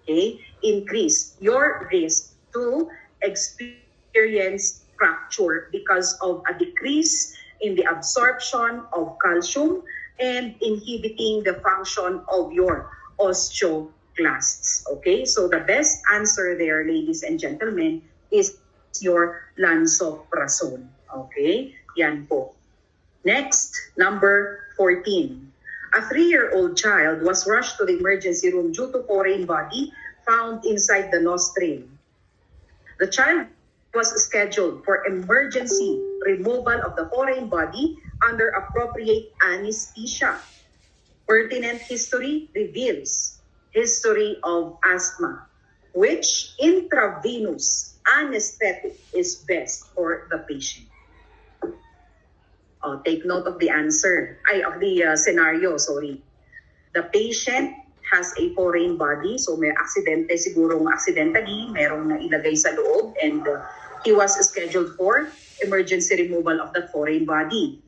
okay, increase your risk to experience fracture because of a decrease in the absorption of calcium and inhibiting the function of your osteoclasts. Okay, so the best answer there, ladies and gentlemen, is your lansoprazole. Okay, yan po. Next, number 14. A 3-year-old child was rushed to the emergency room due to foreign body found inside the nostril. The child was scheduled for emergency removal of the foreign body under appropriate anesthesia. Pertinent history reveals history of asthma, which intravenous anesthetic is best for the patient. Oh, take note of the answer, of the scenario, sorry. The patient has a foreign body, so may aksidente siguro accidentally, merong nailagay sa loob, and he was scheduled for emergency removal of the foreign body.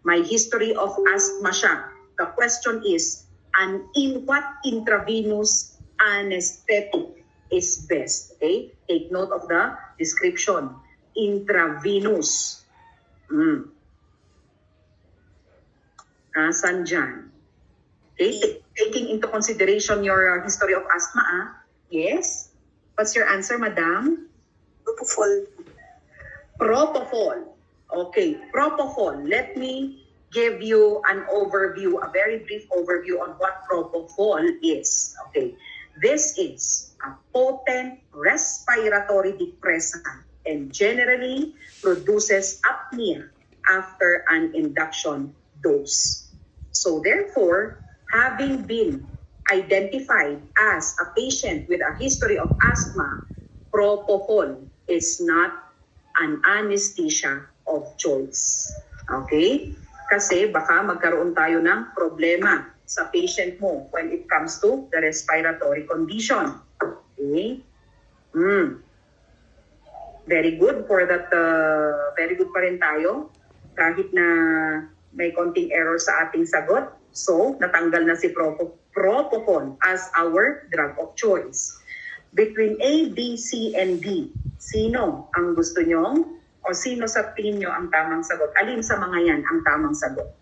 May history of asthma siya. The question is, in what intravenous anesthetic is best? Okay? Take note of the description. Intravenous. Asan dyan? Okay, taking into consideration your history of asthma, yes? What's your answer, madam? Propofol. Propofol. Okay, propofol. Let me give you an overview, a very brief overview on what propofol is. Okay, this is a potent respiratory depressant and generally produces apnea after an induction dose. So therefore, having been identified as a patient with a history of asthma, propofol is not an anesthesia of choice. Okay? Kasi baka magkaroon tayo ng problema sa patient mo when it comes to the respiratory condition. Okay? Very good for that. Very good pa rin tayo kahit na may konting error sa ating sagot. So, natanggal na si propofol as our drug of choice. Between A, B, C, and D, sino ang gusto nyo? O sino sa tingin nyo ang tamang sagot? Alin sa mga yan ang tamang sagot?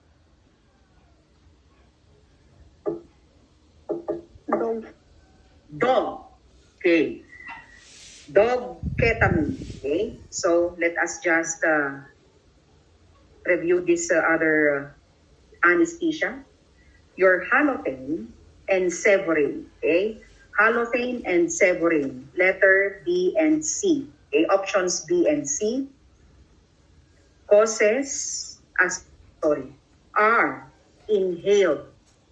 Dog. Okay. Dog ketamine. Okay. So, let us just review this other anesthesia. Your halothane and severin. Okay. Halothane and severin. Letter B and C. Okay. Options B and C. Are inhaled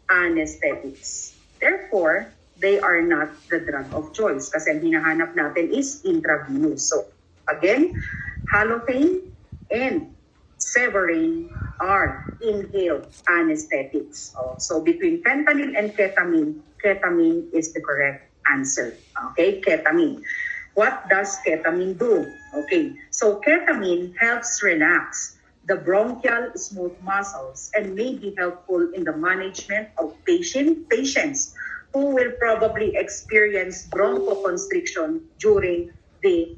anesthetics. Therefore, they are not the drug of choice kasi ang hinahanap natin is intravenous. So, again, halothane and severin are inhaled anesthetics. So, between fentanyl and ketamine, ketamine is the correct answer. Okay, ketamine. What does ketamine do? Okay, so ketamine helps relax the bronchial smooth muscles and may be helpful in the management of patients who will probably experience bronchoconstriction during the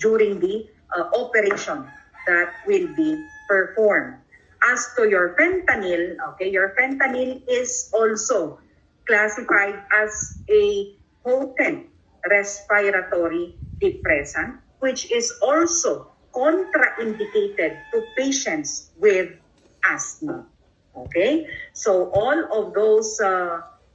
during the operation that will be performed. As to your fentanyl, okay, your fentanyl is also classified as a potent respiratory depressant, which is also contraindicated to patients with asthma. Okay? So all of those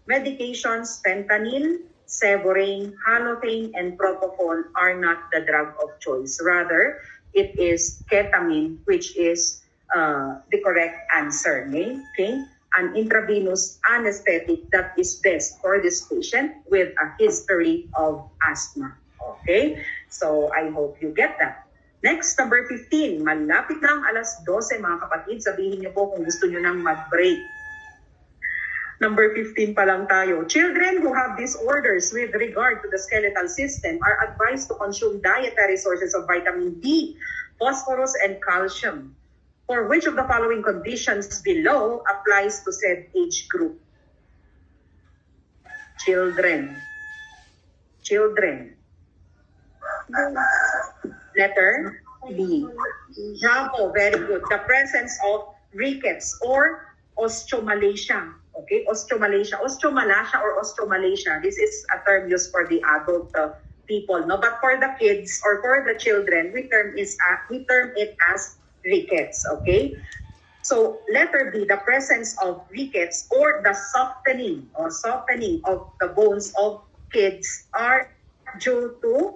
medications, fentanyl, severin, halothane, and propofol are not the drug of choice. Rather, it is ketamine, which is the correct answer. Okay? An intravenous anesthetic that is best for this patient with a history of asthma. Okay? So I hope you get that. Next, number 15. Malapit na ang alas 12, mga kapatid. Sabihin niyo po kung gusto niyo nang mag-break. Number 15 pa lang tayo. Children who have disorders with regard to the skeletal system are advised to consume dietary sources of vitamin D, phosphorus, and calcium. For which of the following conditions below applies to said age group? Children. Children. Letter B. Bravo, very good. The presence of rickets or osteomalacia. Okay, osteomalacia. Osteomalacia or osteomalacia. This is a term used for the adult people, no? But for the kids or for the children, we term it as rickets. Okay. So letter B, the presence of rickets or the softening of the bones of kids are due to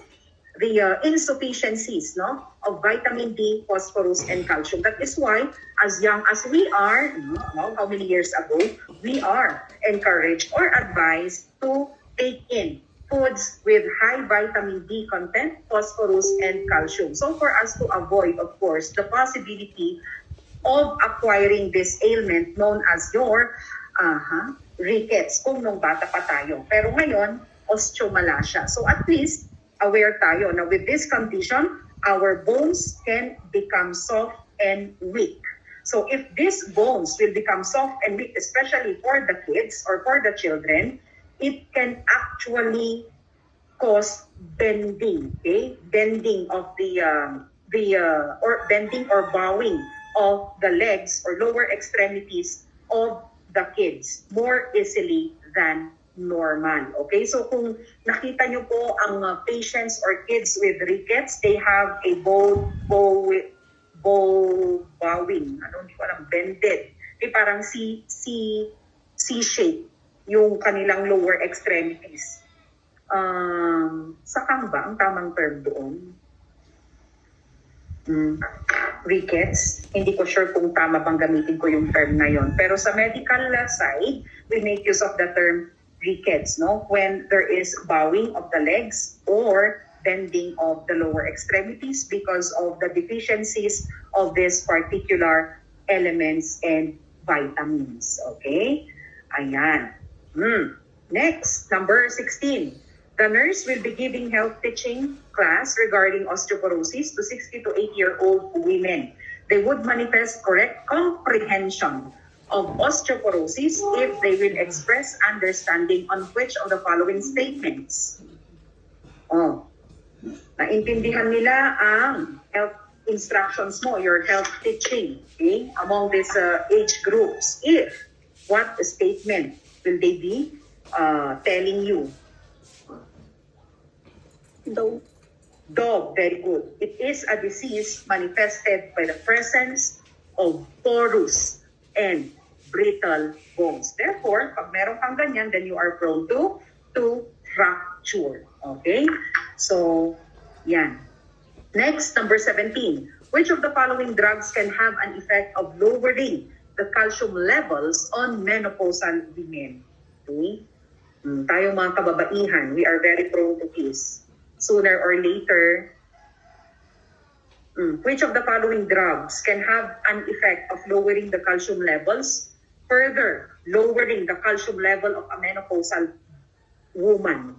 the insufficiencies, no, of vitamin D, phosphorus, and calcium. That is why, as young as we are, how many years ago, we are encouraged or advised to take in foods with high vitamin D content, phosphorus, and calcium. So for us to avoid, of course, the possibility of acquiring this ailment known as your rickets kung nung bata pa tayo. Pero ngayon, osteomalacia. So at least, aware tayo na with this condition, our bones can become soft and weak. So if these bones will become soft and weak, especially for the kids or for the children, it can actually cause bending, okay? Bending of or bending or bowing of the legs or lower extremities of the kids more easily than normal. Okay, so kung nakita nyo po ang patients or kids with rickets, they have a bowing, hindi ko alam, bended. Okay, parang C-shape yung kanilang lower extremities. Sakang ba ang tamang term doon? Rickets. Hindi ko sure kung tama bang gamitin ko yung term na yon. Pero sa medical side, we make use of the term rickets, no? When there is bowing of the legs or bending of the lower extremities because of the deficiencies of these particular elements and vitamins. Okay? Ayan. Next, number 16. The nurse will be giving health teaching class regarding osteoporosis to 60 to 80-year-old women. They would manifest correct comprehension of osteoporosis if they will express understanding on which of the following statements. Naintindihan nila ang health instructions mo, your health teaching, okay, among these age groups. If, what statement will they be telling you? Dog, very good. It is a disease manifested by the presence of porous and brittle bones. Therefore, pag meron kang ganyan, then you are prone to fracture. Okay? So, yan. Next, number 17. Which of the following drugs can have an effect of lowering the calcium levels on menopausal women? Okay? Tayo mga kababaihan, we are very prone to this. Sooner or later, which of the following drugs can have an effect of lowering the calcium levels, further lowering the calcium level of a menopausal woman?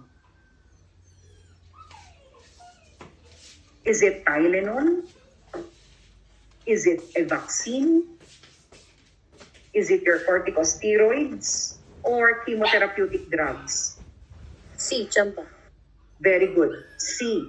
Is it Tylenol? Is it a vaccine? Is it your corticosteroids or chemotherapeutic drugs? C, Champa. Very good. C.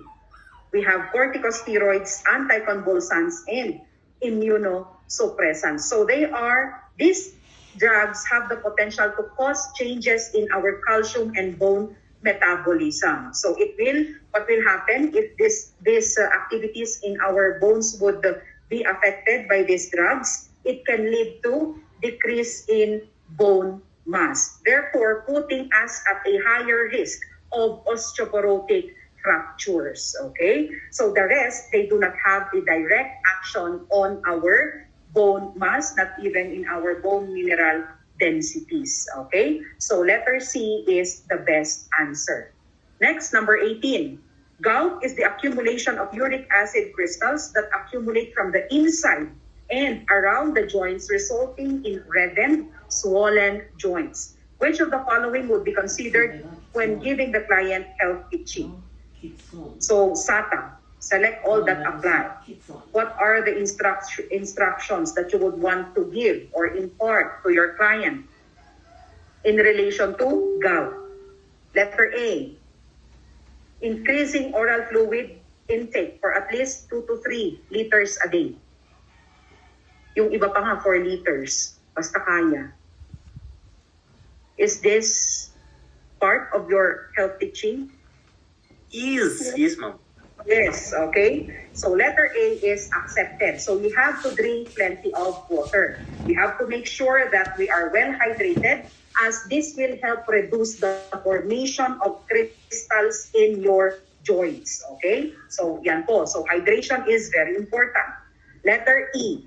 We have corticosteroids, anticonvulsants, and immunosuppressants. So these drugs have the potential to cause changes in our calcium and bone metabolism. So what will happen if these activities in our bones would be affected by these drugs? It can lead to decrease in bone mass, therefore putting us at a higher risk of osteoporotic fractures. Okay? So the rest, they do not have a direct action on our bone mass, not even in our bone mineral densities. Okay? So letter C is the best answer. Next, number 18. Gout is the accumulation of uric acid crystals that accumulate from the inside and around the joints, resulting in reddened, swollen joints. Which of the following would be considered when giving the client health teaching? So, SATA, select all that apply. What are the instructions that you would want to give or impart to your client in relation to gout? Letter A, increasing oral fluid intake for at least 2 to 3 liters a day. Yung iba pa nga 4 liters, basta kaya. Is this part of your health teaching? Yes, ma'am. Yes, okay. So letter A is accepted. So we have to drink plenty of water. We have to make sure that we are well hydrated, as this will help reduce the formation of crystals in your joints. Okay? So yan po. So hydration is very important. Letter E.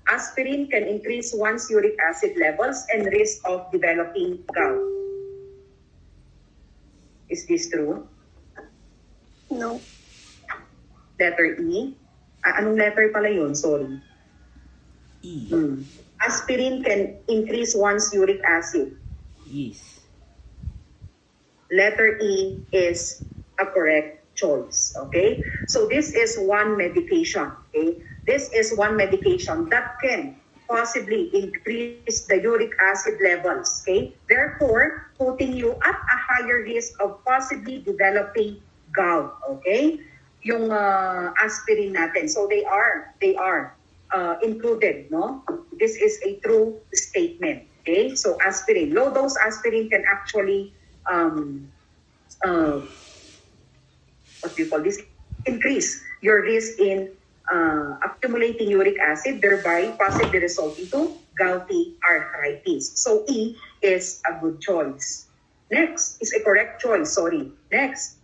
Aspirin can increase one's uric acid levels and risk of developing gout. Is this true? No. Letter E. Anong letter pala yun? Sorry. E. Aspirin can increase one's uric acid. Yes. Letter E is a correct choice. Okay? So this is one medication. Okay? This is one medication that can possibly increase the uric acid levels. Okay? Therefore, putting you at a higher risk of possibly developing gout. Okay? Yung aspirin natin. So they are included, no? This is a true statement. Okay? So aspirin, low dose aspirin can actually what do you call this? Increase your risk in accumulating uric acid, thereby possibly resulting to gouty arthritis. So E is a good choice. Next is a correct choice. Sorry. Next,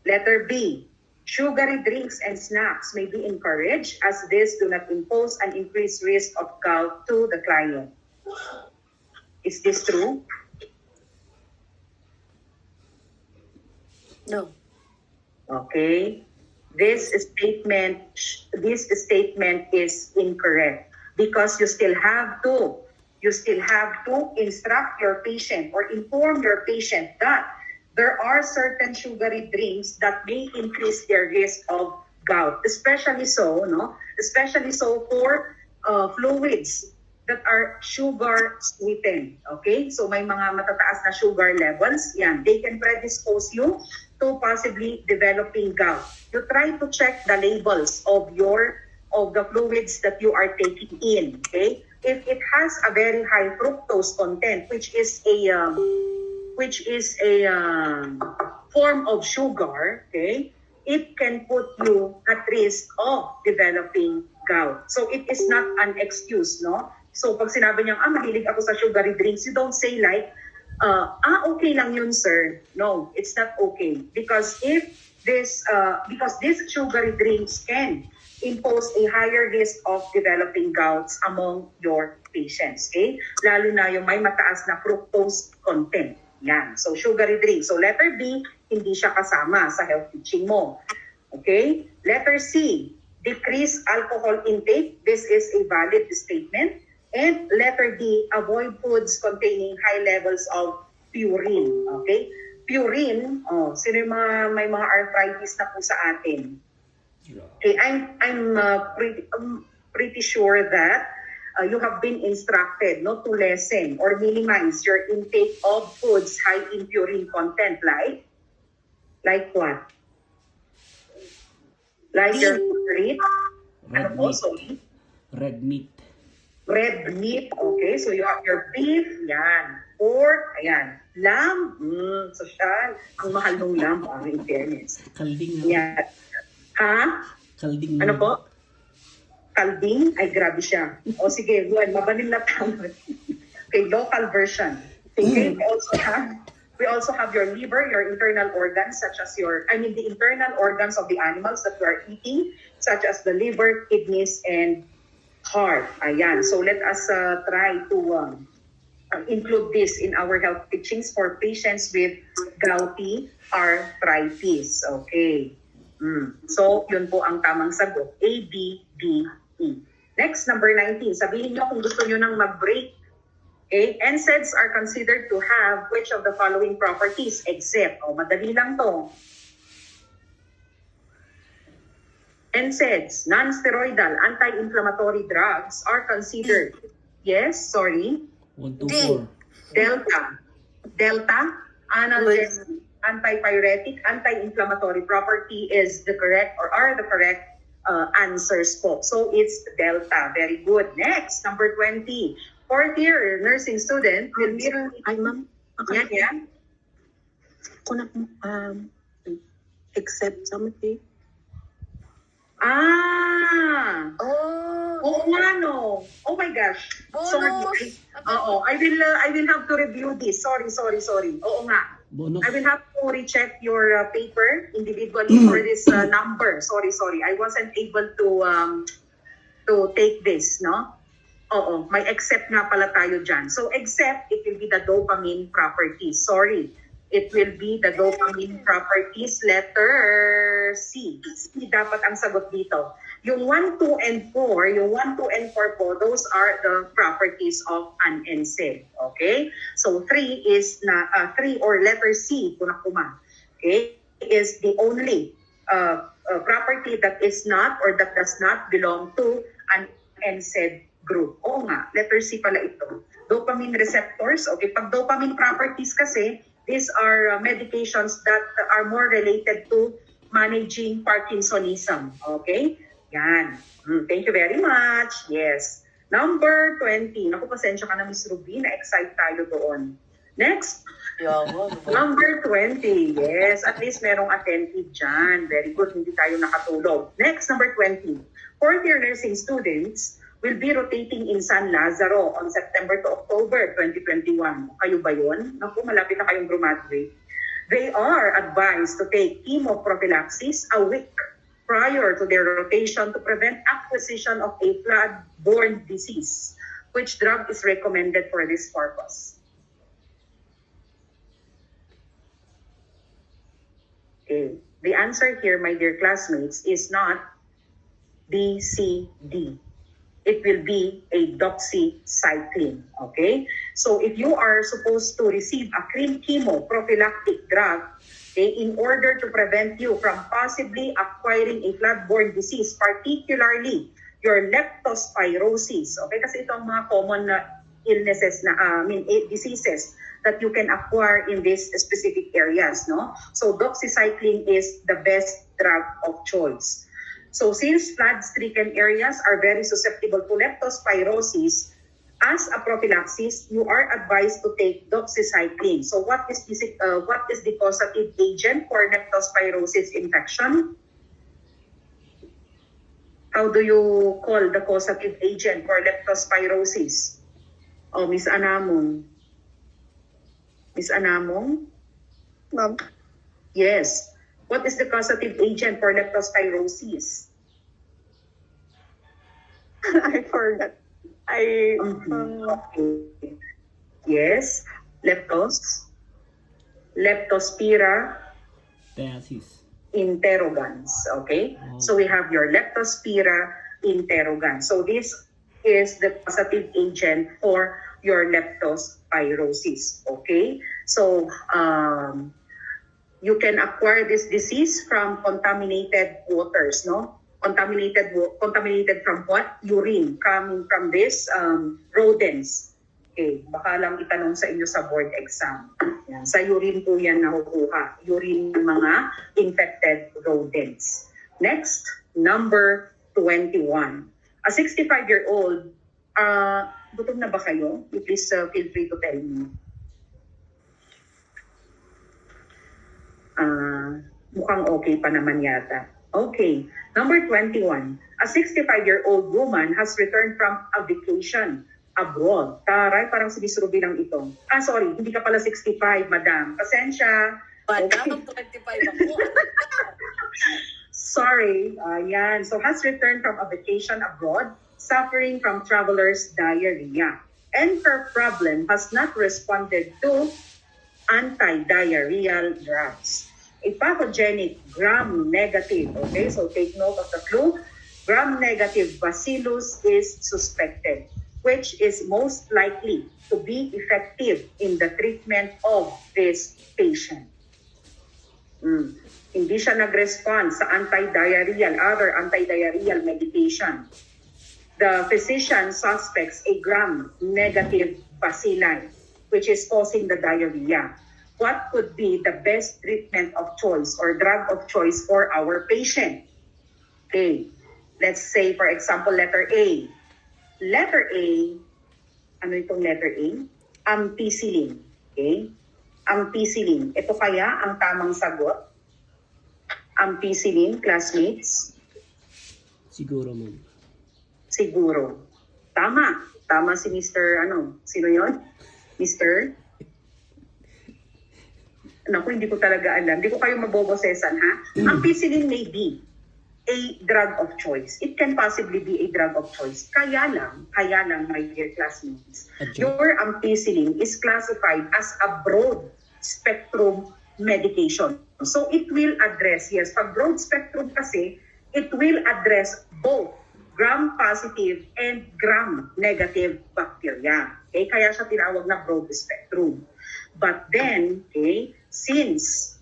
letter B. Sugary drinks and snacks may be encouraged, as this do not impose an increased risk of gout to the client. Is this true? No. Okay. This statement is incorrect, because you still have to instruct your patient or inform your patient that there are certain sugary drinks that may increase their risk of gout, especially so for fluids that are sugar sweetened. Okay? So may mga matataas na sugar levels, yan, they can predispose you to possibly developing gout. You try to check the labels of the fluids that you are taking in. Okay? If it has a very high fructose content, which is a form of sugar, okay, it can put you at risk of developing gout. So it is not an excuse, no? So pag sinabi niyang, mahilig ako sa sugary drinks, you don't say like, okay lang yun, sir. No, it's not okay. Because these sugary drinks can impose a higher risk of developing gouts among your patients. Okay? Lalo na yung may mataas na fructose content. Yan. So, sugary drink. So, letter B, hindi siya kasama sa health teaching mo. Okay? Letter C, decrease alcohol intake. This is a valid statement. And letter D, avoid foods containing high levels of purine. Okay? Purine, sino yung may mga arthritis na po sa atin? Okay, I'm pretty sure that you have been instructed not to lessen or minimize your intake of foods high in purine content, like what? Like your favorite? Red meat. Red meat. Red meat, okay. So you have your beef, yan. Pork, ayan. Lamb, social. Ang mahal ng lamb, in fairness. Kalding. Yan. Ha? Kalding. Ano po? Kalding? Ay, grabe siya. O sige, mabanil na tayo. Okay, local version. Okay, we also have your liver, your internal organs, such as the internal organs of the animals that you are eating, such as the liver, kidneys, and heart. Ayan. So let us try to include this in our health teachings for patients with gouty arthritis. Okay. So, yun po ang tamang sagot. A, B, D, E. Next, number 19. Sabihin nyo kung gusto nyo nang mag-break. Okay? NSAIDs are considered to have which of the following properties except, madali lang to. NSAIDs, non-steroidal, anti-inflammatory drugs are considered, yes, sorry, D. 1, 2, 4. Delta. analgesic, antipyretic, anti-inflammatory property is the correct or are the correct answers po. So it's delta. Very good. Next, number 20. Fourth year nursing student will be... Ay, ma'am. Yan, yan. Kung except something. Ah! Oh, Oo nga, no. Oh my gosh. Sorry. bonus. I will have to review this. Sorry. Oo nga. Bonus. I will have to recheck your paper individually for this number. Sorry. I wasn't able to take this, no? Oo, may except nga pala tayo dyan. So except, it will be the dopamine properties. Sorry. It will be the dopamine properties, letter C. C dapat ang sagot dito. Yung 1, 2, and 4, yung 1, 2, and 4 po, those are the properties of an NSAID. Okay? So 3 is 3 or letter C, kunakuma. Okay? Is the only property that is not or that does not belong to an NSAID group. Oo nga, letter C pala ito. Dopamine receptors. Okay, pag dopamine properties kasi, these are medications that are more related to managing Parkinsonism. Okay? Yan. Thank you very much. Yes. Number 20. Naku, pasensya ka na, Miss Ruby. Na-excite tayo doon. Next. Number 20. Yes. At least merong attentive dyan. Very good. Hindi tayo nakatulog. Next, number 20. Fourth year nursing students will be rotating in San Lazaro on September to October 2021. Kayo ba yun? Naku, malapit na kayong graduate. They are advised to take chemoprophylaxis a week prior to their rotation to prevent acquisition of a blood-borne disease. Which drug is recommended for this purpose? Okay. The answer here, my dear classmates, is not B, C, D. It will be a doxycycline. Okay? So if you are supposed to receive a chemo prophylactic drug, okay, in order to prevent you from possibly acquiring a blood-borne disease, particularly your leptospirosis. Okay? Kasi ito ang mga common na illnesses diseases that you can acquire in these specific areas, no? So doxycycline is the best drug of choice. So since flood-stricken areas are very susceptible to leptospirosis, as a prophylaxis, you are advised to take doxycycline. So what is the causative agent for leptospirosis infection? How do you call the causative agent for leptospirosis? Oh, Miss Anamong. Miss Anamong? Ma'am, Yes. What is the causative agent for leptospirosis? I forgot. Okay. Yes. Leptospira Theasis. interrogans. Okay? Oh. So we have your Leptospira interrogans. So this is the causative agent for your leptospirosis. Okay? So you can acquire this disease from contaminated waters, no? Contaminated from what? Urine coming from these rodents. Okay, baka lang itanong sa inyo sa board exam. Yan. Sa urine po yan nakukuha. Urine ng mga infected rodents. Next, number 21. A 65-year-old, gutom na ba kayo? You please feel free to tell me. Mukhang okay pa naman yata. Okay. Number 21. A 65-year-old woman has returned from a vacation abroad. Taray, parang si Miss Ruby lang ito. Sorry. Hindi ka pala 65, madam. Pasensya. Madam, 25 ako. Sorry. Yan. So, has returned from a vacation abroad, suffering from traveler's diarrhea. And her problem has not responded to anti-diarrheal drugs. A pathogenic gram-negative, okay, so take note of the clue, gram-negative bacillus is suspected, which is most likely to be effective in the treatment of this patient. Hindi siya nag-respond sa other anti-diarrheal medication. The physician suspects a gram-negative bacilli, which is causing the diarrhea. what could be the best treatment of choice or drug of choice for our patient. Okay, let's say for example letter A. Letter A, ano itong letter A? Ampicillin. Okay? Ampicillin. Ito kaya ang tamang sagot? Ampicillin, classmates? Siguro, ma'am. Siguro. Tama. Tama si Mr. Sino yon? Mr. Naku, hindi ko talaga alam. Hindi ko kayo mabobosesan, ha? Ampicillin may be a drug of choice. It can possibly be a drug of choice. Kaya lang, my dear classmates, your ampicillin is classified as a broad spectrum medication. So it will address, yes, pag broad spectrum kasi, it will address both gram-positive and gram-negative bacteria. Okay? Kaya siya tinawag na broad spectrum. But then, okay, since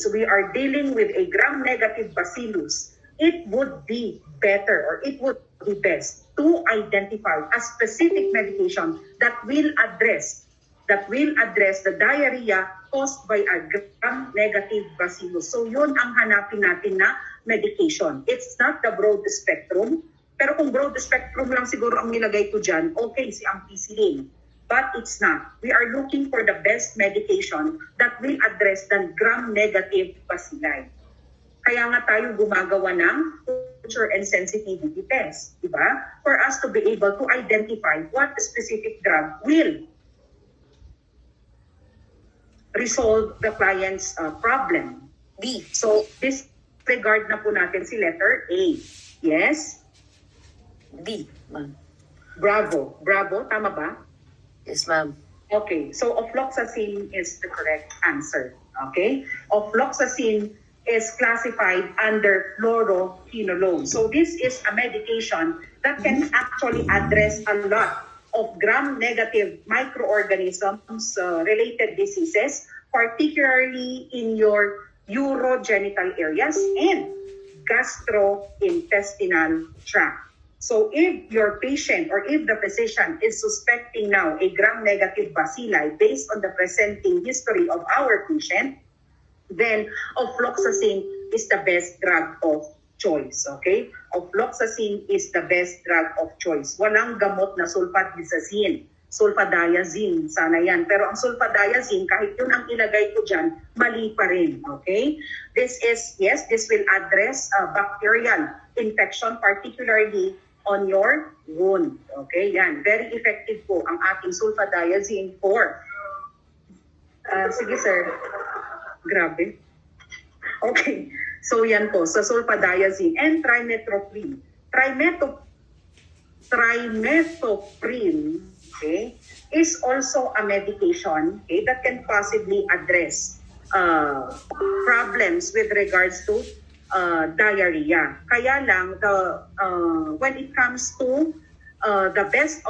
we are dealing with a gram-negative bacillus, it would be better or it would be best to identify a specific medication that will address the diarrhea caused by a gram-negative bacillus. So yun ang hanapin natin na medication. It's not the broad spectrum, pero kung broad spectrum lang siguro ang nilagay ko dyan, okay, si ampicillin. But it's not. We are looking for the best medication that will address the gram-negative bacilli. Kaya nga tayo gumagawa ng culture and sensitivity test, di ba? For us to be able to identify what specific drug will resolve the client's problem. B. So, disregard na po natin si letter A. Yes? B, ma'am. Bravo. Bravo, tama ba? Yes, ma'am. Okay, so ofloxacin is the correct answer. Okay? Ofloxacin is classified under fluoroquinolone. So this is a medication that can actually address a lot of gram-negative microorganisms related diseases, particularly in your urogenital areas and gastrointestinal tract. So if your patient or if the physician is suspecting now a gram-negative bacilli based on the presenting history of our patient, then ofloxacin is the best drug of choice. Okay? Ofloxacin is the best drug of choice. Walang gamot na sulfadiazine. Sulfadiazine, sana yan. Pero ang sulfadiazine, kahit yun ang ilagay ko dyan, mali pa rin. Okay? This will address bacterial infection, particularly on your wound. Okay? Yan. Very effective po ang ating sulfadiazine for... sige, sir. Grabe. Okay. So yan po, sa sulfadiazine and trimethoprim. Trimethoprim, okay, is also a medication, okay, that can possibly address problems with regards to diarrhea. Kaya lang, when it comes to the best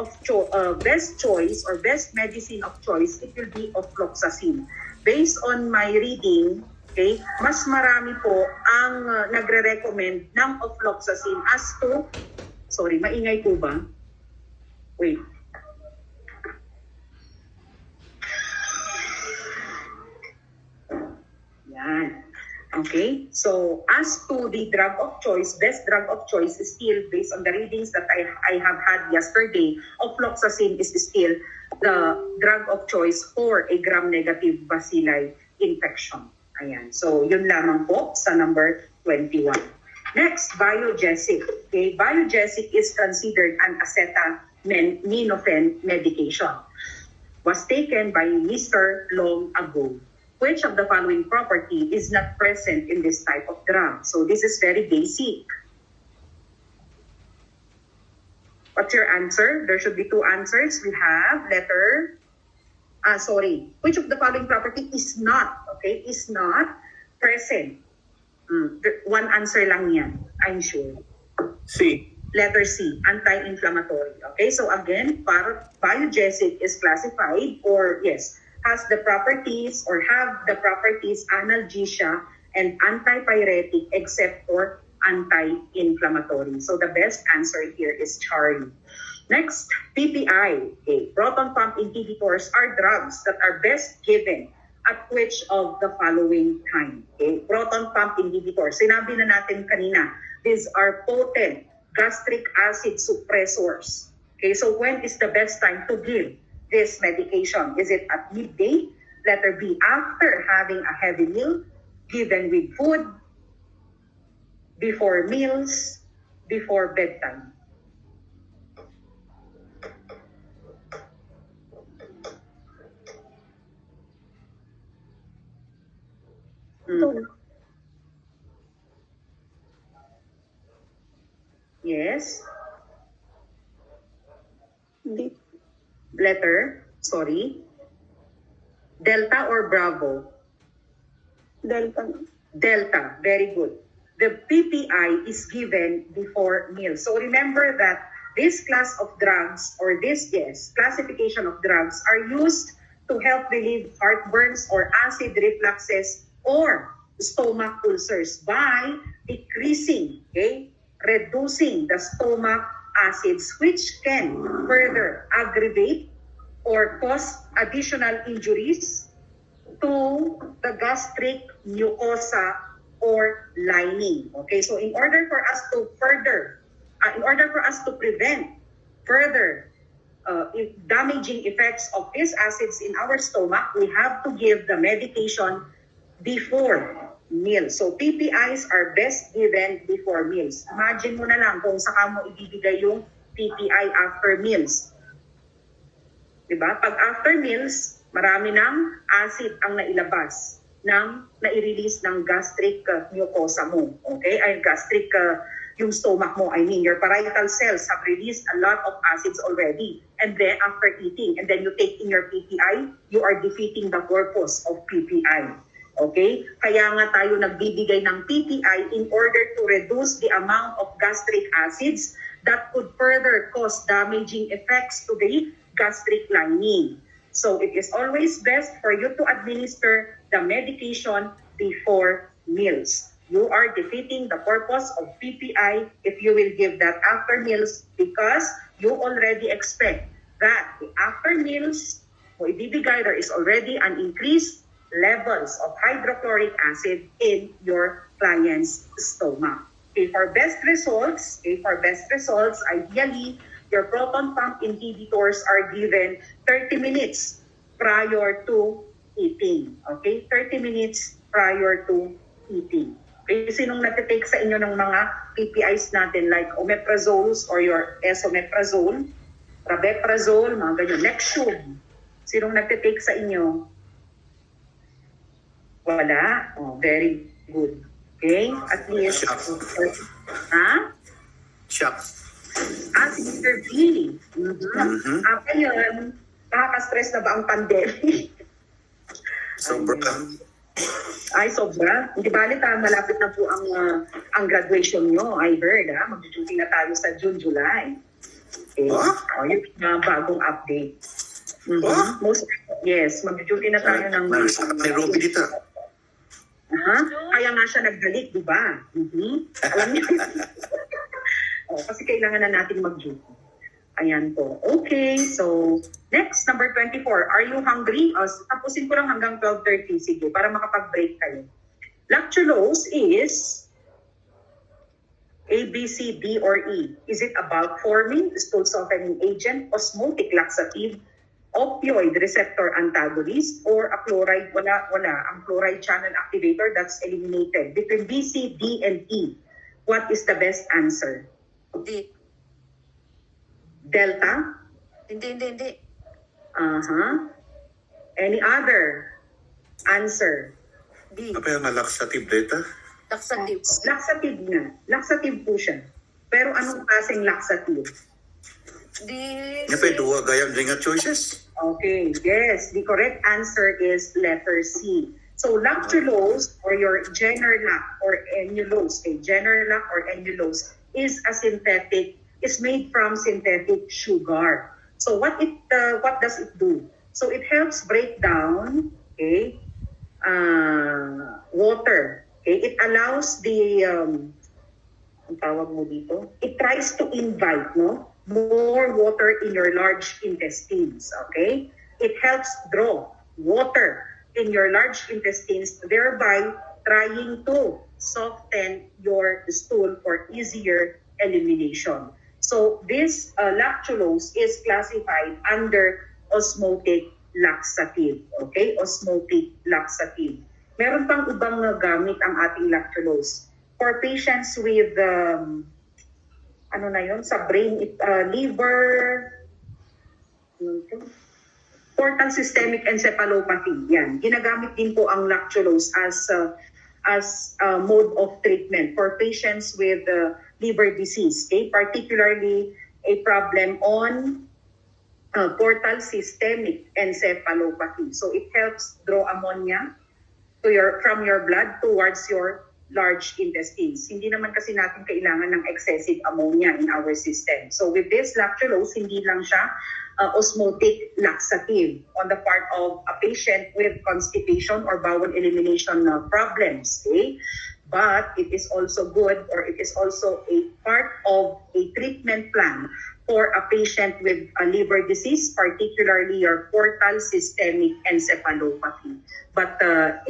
choice or best medicine of choice, it will be ofloxacin. Based on my reading, okay, mas marami po ang nagre-recommend ng ofloxacin as to, sorry, maingay po ba? Wait. Yan. Okay, so as to the drug of choice, best drug of choice is still, based on the readings that I have had yesterday, ofloxacin is still the drug of choice for a gram-negative bacilli infection. Ayan, so yun lamang po sa number 21. Next, biogesic. Okay, biogesic is considered an acetaminophen medication. Was taken by Mr. long ago. Which of the following property is not present in this type of drug? So this is very basic. What's your answer? There should be two answers. We have letter, which of the following property is not, okay, is not present? One answer lang yan, I'm sure. C. Letter C, anti-inflammatory. Okay, so again, biogesic is classified or yes, has the properties or have the properties analgesia and antipyretic except for anti-inflammatory. So the best answer here is Charlie. Next, PPI. Okay. Proton pump inhibitors are drugs that are best given at which of the following time? Okay? Proton pump inhibitor. Sinabi na natin kanina, these are potent gastric acid suppressors. Okay, so when is the best time to give this medication? Is it at midday? Letter B, after having a heavy meal, given with food, before meals, before bedtime. Ito Mm. na. Yes. D. Letter, sorry. Delta or Bravo? Delta na. Delta, very good. The PPI is given before meals. So remember that this class of drugs or this classification of drugs are used to help relieve heartburns or acid refluxes or stomach ulcers by decreasing, reducing the stomach acids which can further aggravate or cause additional injuries to the gastric mucosa or lining. Okay, so in order for us to prevent further damaging effects of these acids in our stomach, we have to give the medication before meals. So PPIs are best given before meals. Imagine mo na lang kung saka mo ibibigay yung PPI after meals. Diba? Pag after meals, marami ng acid ang nailabas nai-release ng gastric mucosa mo. Okay? Ay gastric yung stomach mo. I mean, your parietal cells have released a lot of acids already. And then after eating, and then you take in your PPI, you are defeating the purpose of PPI. Okay? Kaya nga tayo nagbibigay ng PPI in order to reduce the amount of gastric acids that could further cause damaging effects to the gastric lining. So it is always best for you to administer the medication before meals. You are defeating the purpose of PPI if you will give that after meals because you already expect that after meals, mo ibibigay, there is already an increased levels of hydrochloric acid in your client's stomach. Okay, for best results, ideally, your proton pump inhibitors are given 30 minutes prior to eating. Okay? 30 minutes prior to eating. Okay? Sinong nagtitake sa inyo ng mga PPIs natin like omeprazoles or your esomeprazole, rabeprazole, mga ganyan, Nexium. Sinong nagtitake sa inyo? Wala? Oh, very good. Okay? At least. Ha? Shock. Si Mr. B. Ngayon, nakaka-stress na ba ang pandemic? Sobra. Ay, sobra. Hindi bali malapit na po ang graduation nyo. I heard, mag-duty na tayo sa June, July. Okay. Yung bagong update. Yes, mag-duty na tayo ng... May Ruby dito. Kaya nga siya nagbalik, di ba? Alam niyo. Kasi kailangan na natin mag-duty. Ayan po. Okay, so next, number 24. Are you hungry? Tapusin ko lang hanggang 12:30. Sige, para makapag-break kayo. Lactulose is A, B, C, D, or E. Is it a bulk forming, stool softening agent, osmotic laxative, opioid receptor antagonist, or a chloride? Wala. Ang chloride channel activator, that's eliminated. Between B, C, D, and E, what is the best answer? D. Delta? Hindi. Any other answer? D. Apa yung laxative data? Laxative. Laxative nga. Laxative po siya. Pero anong klaseng laxative? D. Nga pa duwa gayam din nga choices. Okay, yes. The correct answer is letter C. So lactulose or your Generlac or Enulose, Generlac or Enulose is made from synthetic sugar. So what does it do? So it helps break down water. Okay? It allows ang tawag mo dito? It tries to invite more water in your large intestines. Okay? It helps draw water in your large intestines, thereby trying to soften your stool for easier elimination. So this lactulose is classified under osmotic laxative. Okay? Osmotic laxative. Meron pang ibang gamit ang ating lactulose. For patients with ano na yun, sa brain, liver, portal systemic encephalopathy. Yan. Ginagamit din po ang lactulose as a mode of treatment for patients with liver disease. Okay? Particularly a problem on portal systemic encephalopathy. So it helps draw ammonia from your blood towards your large intestines. Hindi naman kasi natin kailangan ng excessive ammonia in our system. So with this lactulose, hindi lang siya osmotic laxative on the part of a patient with constipation or bowel elimination problems. Okay? But it is also good, or it is also a part of a treatment plan for a patient with a liver disease, particularly your portal systemic encephalopathy. But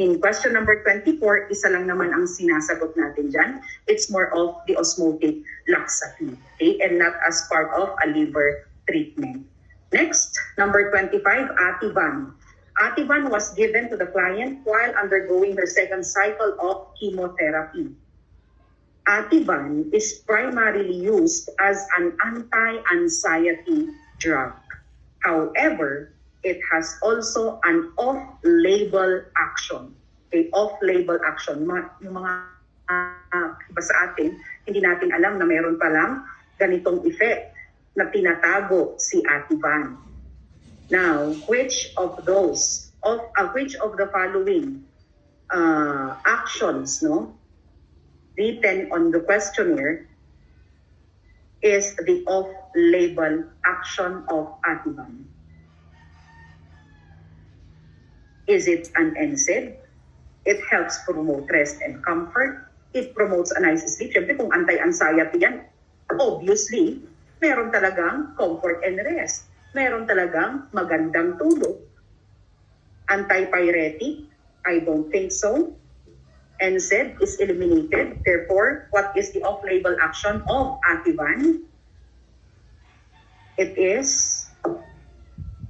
in question number 24, isa lang naman ang sinasagot natin dyan. It's more of the osmotic laxative, okay? And not as part of a liver treatment. Next, number 25, Ativan. Ativan was given to the client while undergoing her second cycle of chemotherapy. Ativan is primarily used as an anti-anxiety drug. However, it has also an off-label action. Okay, off-label action. Yung mga iba sa atin, hindi natin alam na mayroon palang ganitong effect na tinatago si Ativan. Now, which of the following actions, no, written on the questionnaire is the off-label action of Ativan? Is it an NSAID? It helps promote rest and comfort. It promotes a nice sleep. Siyempre, kung anti-anxiety yan, obviously, meron talagang comfort and rest. Meron talagang magandang tulog. Antipyretic? I don't think so. NSAID is eliminated. Therefore, what is the off-label action of Ativan? It is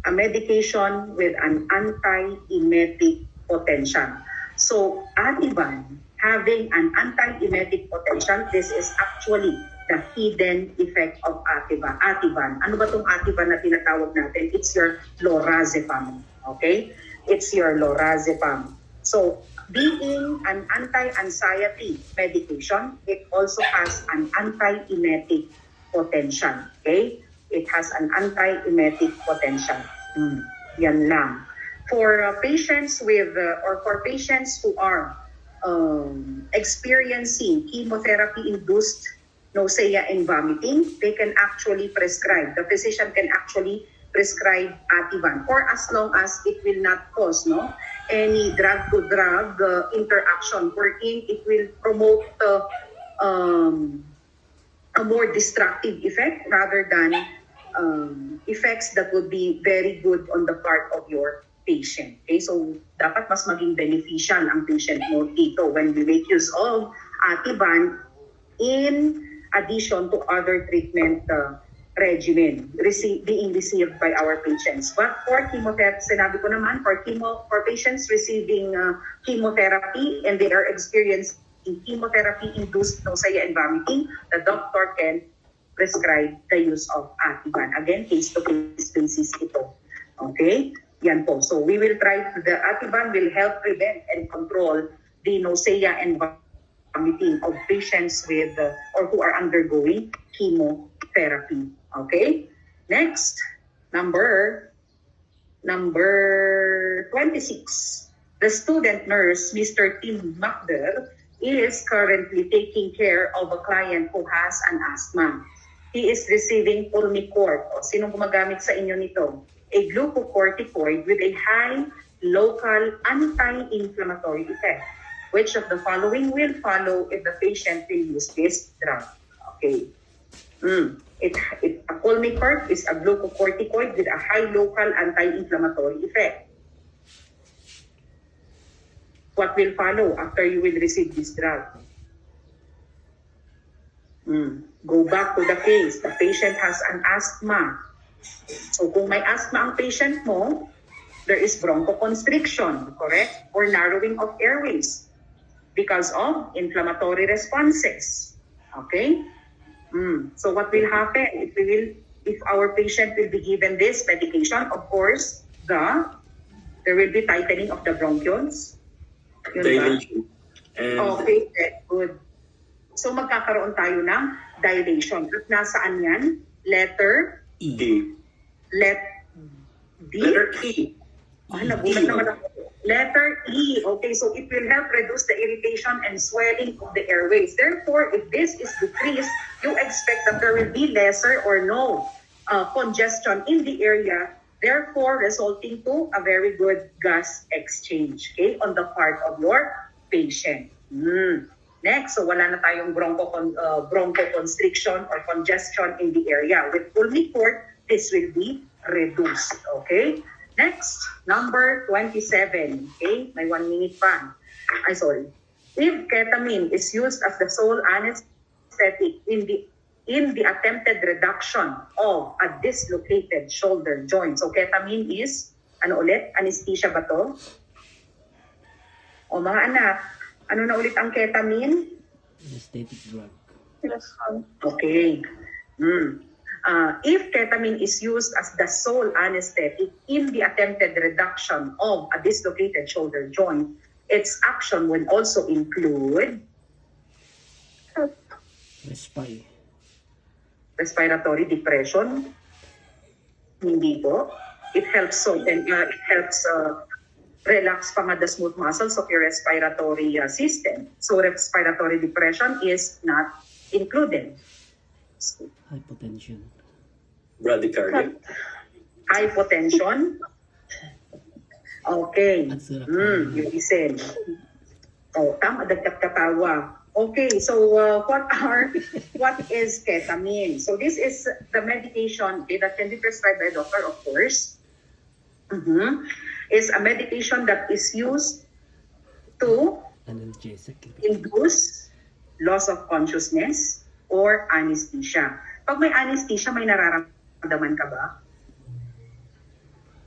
a medication with an anti-emetic potential. So, Ativan, having an anti-emetic potential, this is actually the hidden effect of Ativan. Ano ba itong Ativan na tinatawag natin? It's your lorazepam. Okay? It's your lorazepam. So, being an anti-anxiety medication, it also has an anti-emetic potential. Okay? It has an anti-emetic potential. Yan lang. For patients with, or for patients who are experiencing chemotherapy-induced nausea and vomiting, they can actually prescribe. The physician can actually prescribe Ativan for as long as it will not cause any drug-to-drug interaction, wherein it will promote a more destructive effect rather than effects that would be very good on the part of your patient. Okay, so dapat mas maging beneficial ang patient mo dito when we make use of Ativan in addition to other treatment regimen being received by our patients. But for chemotherapy, sinabi ko naman, for patients receiving chemotherapy and they are experiencing chemotherapy-induced nausea and vomiting, the doctor can prescribe the use of Ativan. Again, case-to-case basis ito. Okay? Yan po. So we will try, the Ativan will help prevent and control the nausea and vomiting of patients with or who are undergoing chemotherapy. Okay? Next, number 26. The student nurse, Mr. Tim Macder, is currently taking care of a client who has an asthma. He is receiving Pulmicort. O, sinong gumagamit sa inyo nito? A glucocorticoid with a high local anti-inflammatory effect. Which of the following will follow if the patient will use this drug? Okay. A Pulmicort is a glucocorticoid with a high local anti-inflammatory effect. What will follow after you will receive this drug? Go back to the case. The patient has an asthma. So kung may asthma ang patient mo, there is bronchoconstriction, correct? Or narrowing of airways because of inflammatory responses. Okay? So what will happen? If our patient will be given this medication, of course, there will be tightening of the bronchioles. Yun ba? Dilation. And Okay, good. So magkakaroon tayo ng dilation. At nasaan yan? Letter E. D. D? Letter E. Nagulat naman ako. Letter E. Okay, so it will help reduce the irritation and swelling of the airways. Therefore, if this is decreased, you expect that there will be lesser or no congestion in the area, therefore resulting to a very good gas exchange, okay, on the part of your patient. Next, so wala na tayong bronchoconstriction or congestion in the area. With Pulmicort, this will be reduced, okay? Next, number 27. Okay, may 1 minute pa. If ketamine is used as the sole anesthetic in the attempted reduction of a dislocated shoulder joint. So ketamine is, ano ulit? Anesthesia ba to? O mga anak, ano na ulit ang ketamine? Anesthetic drug. Yes, ma'am. Okay. If ketamine is used as the sole anesthetic in the attempted reduction of a dislocated shoulder joint, its action will also include respiratory depression. Hindi po. It helps relax pa nga the smooth muscles of your respiratory system. So respiratory depression is not included. Hypotension. Bradycardia. Hypotension. Okay. At sarap. You listen. Oh, tama, dagdag katawa. Okay, so what is ketamine? So this is the medication that can be prescribed by a doctor, of course. Is a medication that is used to Analgesic. induce loss of consciousness or anesthesia. Pag may anesthesia, may nararamdaman ka ba?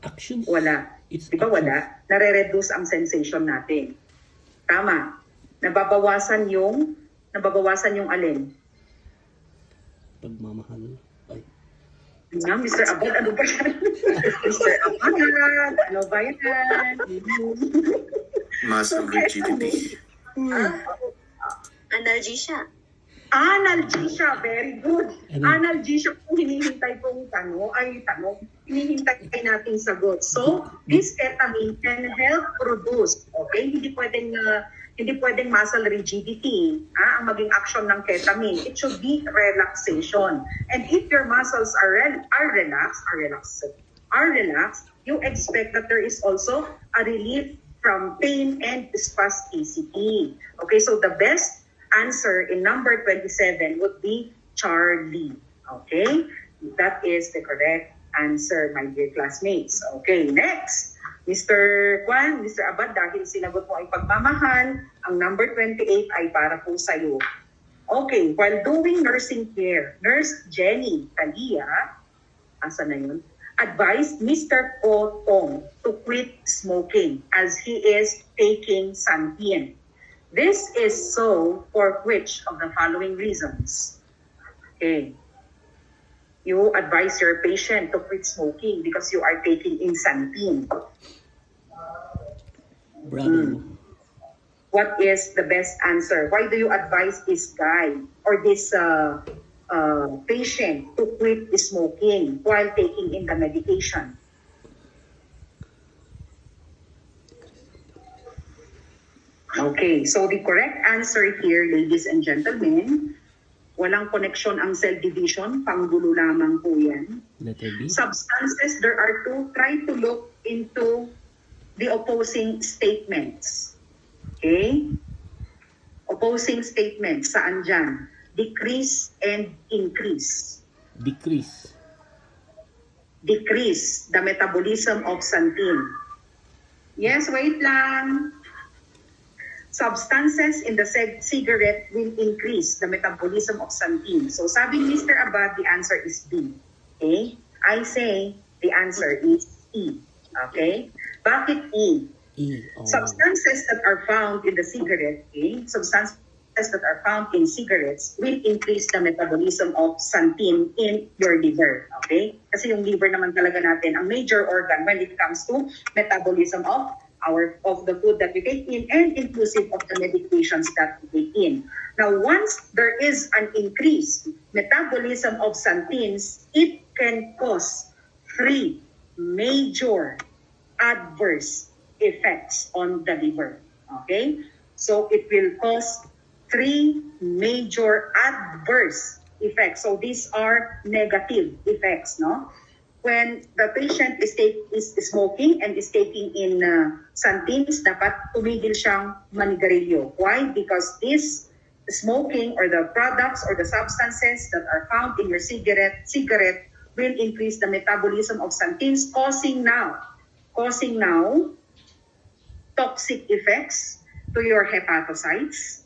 Actions. Wala. It's Di ba wala? Nare-reduce ang sensation natin. Tama. Nababawasan yung alin? Pagmamahal. Ay. Nga, Mr. Abad, ano ba yan? Mr. Abad, ano ba yan? Muscle rigidity. Analgesia. Analgesia, very good. Analgesia kung hinihintay kong hinihintay natin sagot. So, this ketamine can help produce, okay? Hindi pwedeng muscle rigidity ang maging action ng ketamine. It should be relaxation. And if your muscles are relaxed, you expect that there is also a relief from pain and spasticity. Okay, so the best answer in number 27 would be Charlie. Okay, that is the correct answer, my dear classmates. Okay, next. Mr. Abad, dahil sinagot mo ay pagmamahal, ang number 28 ay para po sa'yo. Okay, while doing nursing care, Nurse Jenny Talia, asa na yun, advised Mr. Potong to quit smoking as he is taking Santin. This is so for which of the following reasons? Okay. You advise your patient to quit smoking because you are taking Insantin. Bravo. What is the best answer? Why do you advise this guy or this patient to quit smoking while taking in the medication? Okay, so the correct answer here, ladies and gentlemen, walang connection ang cell division, panggulo lamang po yan. Letter B. Substances, there are two. Try to look into the opposing statements. Okay? Opposing statements, saan dyan? Decrease and increase. Decrease. Decrease the metabolism of santin. Yes, wait lang. substances in the cigarette will increase the metabolism of xanthine. So sabi ni Mr. Abad, the answer is B. Okay? I say the answer is E. Okay? Bakit E? E. Oh. Substances that are found in the cigarette, substances that are found in cigarettes will increase the metabolism of xanthine in your liver. Okay? Kasi yung liver naman talaga natin, ang major organ when it comes to metabolism of the food that we take in and inclusive of the medications that we take in. Now, once there is an increased metabolism of xanthines, it can cause 3 major adverse effects on the liver. Okay? So it will cause 3 major adverse effects. So these are negative effects, no? When the patient is smoking and is taking in xanthines, dapat tumigil siyang manigarilyo. Why? Because this smoking or the products or the substances that are found in your cigarette will increase the metabolism of xanthines, causing now toxic effects to your hepatocytes,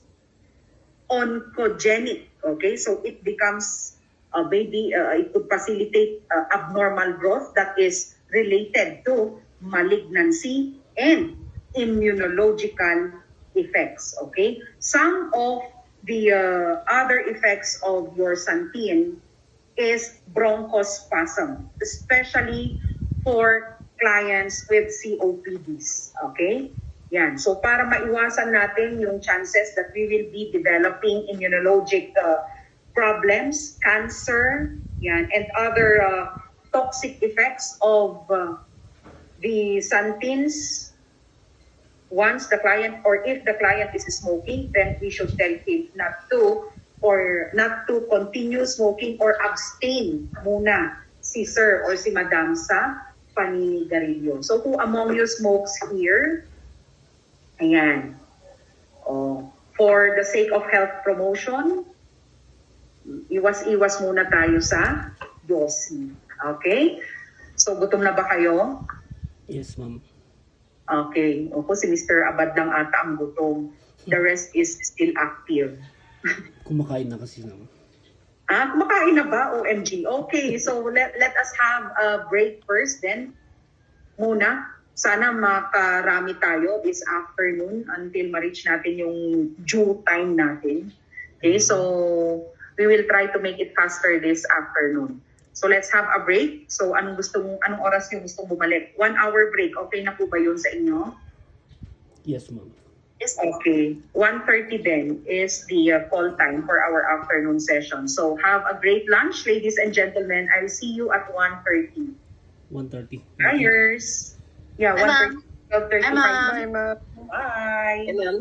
oncogenic. Okay, so it becomes it could facilitate abnormal growth that is related to malignancy and immunological effects. Okay, some of the other effects of your xanthine is bronchospasm, especially for clients with COPDs. Okay? Yan. So para maiwasan natin yung chances that we will be developing immunologic problems, cancer, yan, and other toxic effects of the xanthines, once the client or if the client is smoking, then we should tell him not to continue smoking or abstain muna si sir or si madam sa paninigarilyo. So who among you smokes here? Ayan. For the sake of health promotion, iwas-iwas muna tayo sa yosi. Okay? So gutom na ba kayo? Yes, ma'am. Okay. Opo, si Mr. Abad lang ata ang gutom. The rest is still active. Kumakain na kasi naman. Kumakain na ba? OMG. Okay, so let us have a break first then. Muna, sana makarami tayo this afternoon until ma-reach natin yung due time natin. Okay, so we will try to make it faster this afternoon. So let's have a break. So anong oras yung gustong bumalik? 1 hour break. Okay na po ba yun sa inyo? Yes, ma'am. Okay. 1:30 then is the call time for our afternoon session. So have a great lunch, ladies and gentlemen. I'll see you at 1:30. 1:30. Buyers. Yeah, Bye, ma'am. 1:30. 12:35. Bye, ma'am. Bye, ma'am. Bye. Bye, ma'am.